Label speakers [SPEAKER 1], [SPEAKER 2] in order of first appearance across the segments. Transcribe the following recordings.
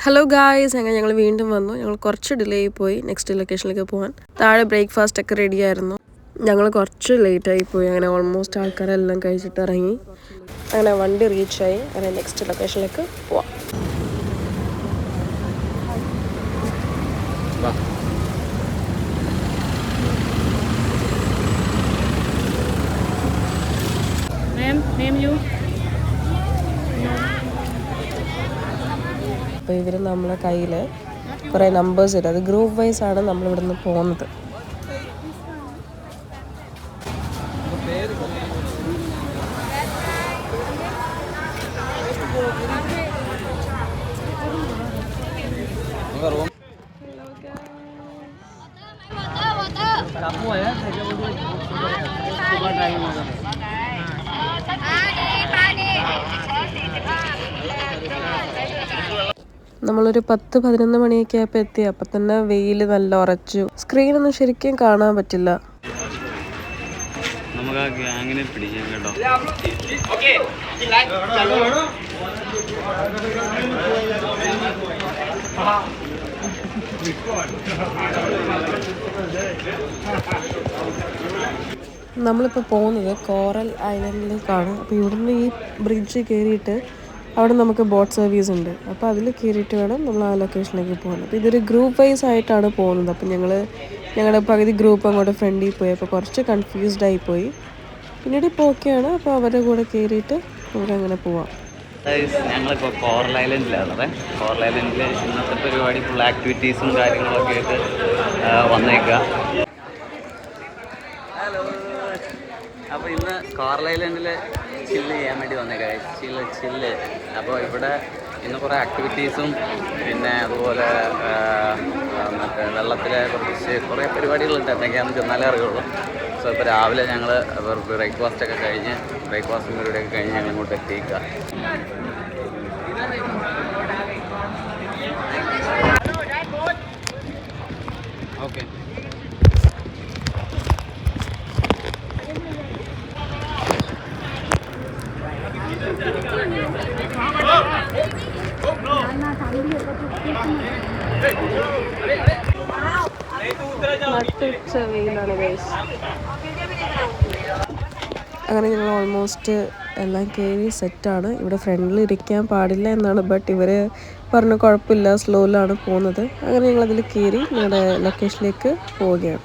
[SPEAKER 1] Hello guys, അങ്ങനെ ഞങ്ങൾ വീണ്ടും വന്നു. ഞങ്ങൾ കുറച്ച് ഡിലേ ആയി പോയി നെക്സ്റ്റ് ലൊക്കേഷനിലേക്ക് പോകാൻ. താഴെ ബ്രേക്ക്ഫാസ്റ്റ് ഒക്കെ റെഡി ആയിരുന്നു. ഞങ്ങൾ കുറച്ച് ലേറ്റായി പോയി. അങ്ങനെ ഓൾമോസ്റ്റ് ആൾക്കാരെല്ലാം കഴിച്ചിട്ട് ഇറങ്ങി. അങ്ങനെ വണ്ടി റീച്ചായി. അങ്ങനെ നെക്സ്റ്റ് ലൊക്കേഷനിലേക്ക് പോവാം. അപ്പോൾ ഇവർ നമ്മളെ കയ്യിൽ കുറേ നമ്പേഴ്സ് ഇടും. അത് ഗ്രൂപ്പ് വൈസ് ആണ് നമ്മളിവിടെ നിന്ന് പോകുന്നത്. നമ്മളൊരു 10-11 മണിയൊക്കെ ആയപ്പോൾ എത്തി. അപ്പം തന്നെ വെയിൽ നല്ല ഉറച്ചു. സ്ക്രീനൊന്നും ശരിക്കും കാണാൻ പറ്റില്ല.
[SPEAKER 2] നമുക്ക് ആ ഗ്യാങ്ങിനെ പിടിക്കാം കേട്ടോ.
[SPEAKER 1] നമ്മളിപ്പോൾ പോകുന്നത് കോറൽ ഐലൻഡിലേക്കാണ്. അപ്പോൾ ഇവിടുന്ന് ഈ ബ്രിഡ്ജ് കയറിയിട്ട് അവിടെ നമുക്ക് ബോട്ട് സർവീസ് ഉണ്ട്. അപ്പോൾ അതിൽ കയറിയിട്ട് വേണം നമ്മൾ ആ ലൊക്കേഷനിലേക്ക് പോകാൻ. അപ്പോൾ ഇതൊരു ഗ്രൂപ്പ് വൈസ് ആയിട്ടാണ് പോകുന്നത്. അപ്പോൾ ഞങ്ങളുടെ പകുതി ഗ്രൂപ്പ് അങ്ങോട്ട് ഫ്രണ്ടിൽ പോയി. അപ്പോൾ കുറച്ച് കൺഫ്യൂസ്ഡ് ആയിപ്പോയി. പിന്നീട് ഇപ്പോൾ ഓക്കെയാണ്. അപ്പോൾ അവരുടെ കൂടെ കയറിയിട്ട് നമുക്ക് അങ്ങനെ പോവാം.
[SPEAKER 2] ഞങ്ങളിപ്പോൾ കോറൽ ഐലൻഡിലാണ്. കോറൽ ഐലൻഡിൽ ഇന്നത്തെ പരിപാടി ഫുൾ ആക്ടിവിറ്റീസും കാര്യങ്ങളൊക്കെ ആയിട്ട് വന്നേക്കുക. അപ്പോൾ ഇന്ന് കോറൽ ഐലൻഡിൽ ചില്ല് ചെയ്യാൻ വേണ്ടി വന്നേക്കാം. ചില്ല്. അപ്പോൾ ഇവിടെ ഇന്ന് കുറേ ആക്ടിവിറ്റീസും പിന്നെ അതുപോലെ മറ്റേ വെള്ളത്തിലെ കുറേ പരിപാടികളുണ്ട്. എന്തൊക്കെയാണെന്ന് ചെന്നാലേ അറിയുള്ളൂ. സോ ഇപ്പോൾ രാവിലെ ഞങ്ങൾ ബ്രേക്ക്ഫാസ്റ്റൊക്കെ കഴിഞ്ഞ് ബ്രേക്ക്ഫാസ്റ്റും പരിപാടിയൊക്കെ കഴിഞ്ഞ് ഞങ്ങൾ ഇങ്ങോട്ട് എത്തിക്കുക. ഓക്കെ,
[SPEAKER 1] അങ്ങനെ ഞങ്ങൾ ഓൾമോസ്റ്റ് എല്ലാം കയറി സെറ്റാണ്. ഇവിടെ ഫ്രണ്ടിൽ ഇരിക്കാൻ പാടില്ല എന്നാണ്. ബട്ട് ഇവർ പറഞ്ഞു കുഴപ്പമില്ല, സ്ലോയിലാണ് പോകുന്നത്. അങ്ങനെ ഞങ്ങളതിൽ കയറി ഞങ്ങളുടെ ലൊക്കേഷനിലേക്ക് പോവുകയാണ്.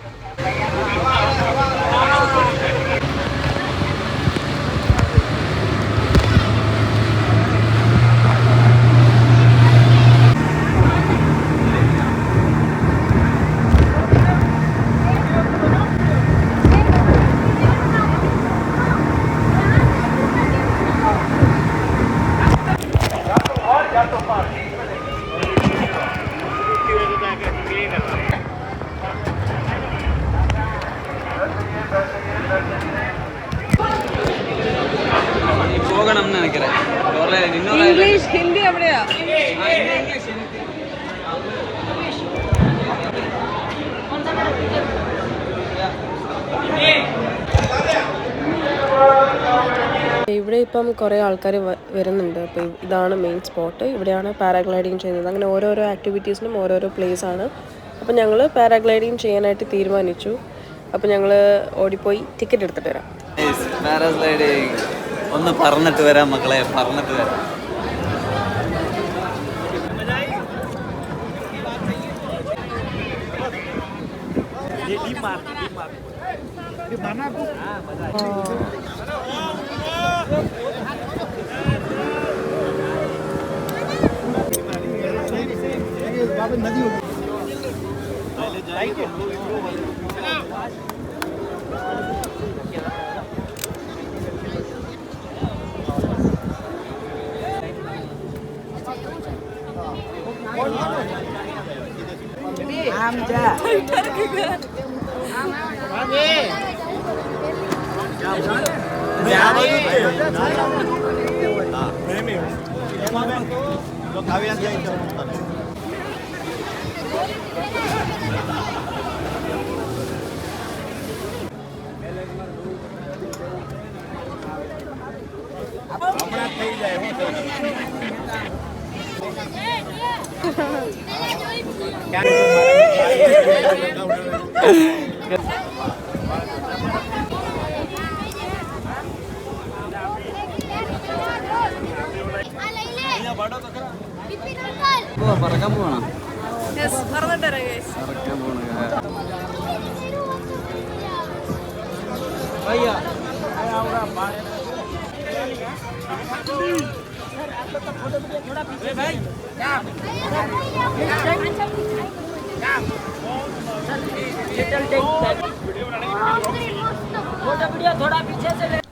[SPEAKER 2] പോകണം എന്ന് നിனைக்கிறேன்.
[SPEAKER 1] ഇംഗ്ലീഷ് ഹിന്ദി എവിടെയാ? ഇവിടെ ഇപ്പം കുറേ ആൾക്കാർ വരുന്നുണ്ട്. അപ്പോൾ ഇതാണ് മെയിൻ സ്പോട്ട്. ഇവിടെയാണ് പാരാഗ്ലൈഡിങ് ചെയ്യുന്നത്. അങ്ങനെ ഓരോരോ ആക്ടിവിറ്റീസിനും ഓരോരോ പ്ലേസ് ആണ്. അപ്പോൾ ഞങ്ങൾ പാരാഗ്ലൈഡിങ് ചെയ്യാനായിട്ട് തീരുമാനിച്ചു. അപ്പോൾ ഞങ്ങൾ ഓടിപ്പോയി ടിക്കറ്റ് എടുത്തിട്ട് വരാം.
[SPEAKER 2] പാരാഗ്ലൈഡിങ് ഒന്ന് പറഞ്ഞിട്ട് വരാം മക്കളെ, പറഞ്ഞിട്ട് വരാം. പറക്കാൻ പോകണം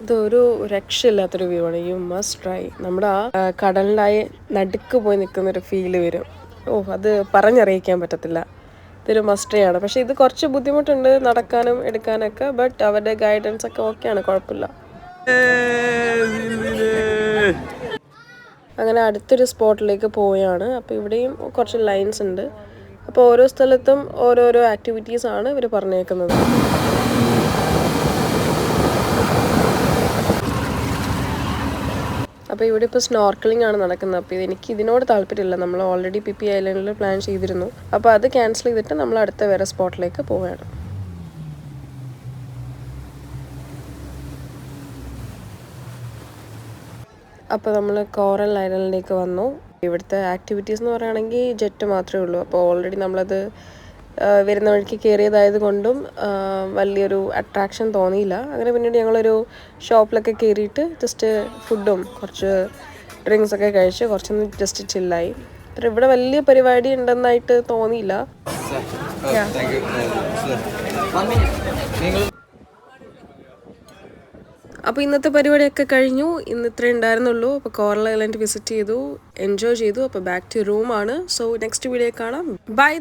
[SPEAKER 1] ഇതൊരു രക്ഷയില്ലാത്തൊരു വ്യൂ ആണ്. You must try. നമ്മുടെ ആ കടലിലായി നടുക്ക് പോയി നിൽക്കുന്നൊരു ഫീല് വരും. ഓ, അത് പറഞ്ഞറിയിക്കാൻ പറ്റത്തില്ല. ഇതൊരു മസ്റ്റ് ആണ്. പക്ഷെ ഇത് കുറച്ച് ബുദ്ധിമുട്ടുണ്ട് നടക്കാനും എടുക്കാനൊക്കെ. ബട്ട് അവരുടെ ഗൈഡൻസ് ഒക്കെ ഓക്കെയാണ്, കുഴപ്പമില്ല. അങ്ങനെ അടുത്തൊരു സ്പോട്ടിലേക്ക് പോവുകയാണ്. അപ്പോൾ ഇവിടെയും കുറച്ച് ലൈൻസ് ഉണ്ട്. അപ്പോൾ ഓരോ സ്ഥലത്തും ഓരോരോ ആക്ടിവിറ്റീസാണ് ഇവർ പറഞ്ഞേക്കുന്നത്. അപ്പോൾ ഇവിടെ ഇപ്പോൾ സ്നോർക്കലിംഗ് ആണ് നടക്കുന്നത്. അപ്പോൾ എനിക്ക് ഇതിനോട് താല്പര്യമില്ല. നമ്മൾ ഓൾറെഡി പിപ്പി ഐലൻഡിൽ പ്ലാൻ ചെയ്തിരുന്നു. അപ്പോൾ അത് ക്യാൻസൽ ചെയ്തിട്ട് നമ്മൾ അടുത്ത വേറെ സ്പോട്ടിലേക്ക് പോവുകയാണ്. അപ്പോൾ നമ്മൾ കോറൽ ഐലൻഡിലേക്ക് വന്നു. ഇവിടുത്തെ ആക്ടിവിറ്റീസ് എന്ന് പറയുകയാണെങ്കിൽ ജെറ്റ് മാത്രമേ ഉള്ളൂ. അപ്പോൾ ഓൾറെഡി നമ്മളത് വരുന്ന വഴിക്ക് കയറിയതായത് കൊണ്ടും വലിയൊരു അട്രാക്ഷൻ തോന്നിയില്ല. അങ്ങനെ പിന്നീട് ഞങ്ങളൊരു ഷോപ്പിലൊക്കെ കയറിയിട്ട് ജസ്റ്റ് ഫുഡും കുറച്ച് ഡ്രിങ്ക്സൊക്കെ കഴിച്ച് കുറച്ചൊന്ന് ജസ്റ്റ് ചില്ലായി. പക്ഷേ ഇവിടെ വലിയ പരിപാടി ഉണ്ടെന്നായിട്ട് തോന്നിയില്ല. അപ്പോൾ ഇന്നത്തെ പരിപാടിയൊക്കെ കഴിഞ്ഞു. ഇന്ന് ഇത്രേ ഉണ്ടായിരുന്നുള്ളൂ. അപ്പോൾ കോറൽ ഐലൻഡ് വിസിറ്റ് ചെയ്തു, എൻജോയ് ചെയ്തു. അപ്പോൾ ബാക്ക് ടു റൂമാണ്. സോ നെക്സ്റ്റ് വീഡിയോ കാണാം. ബൈ.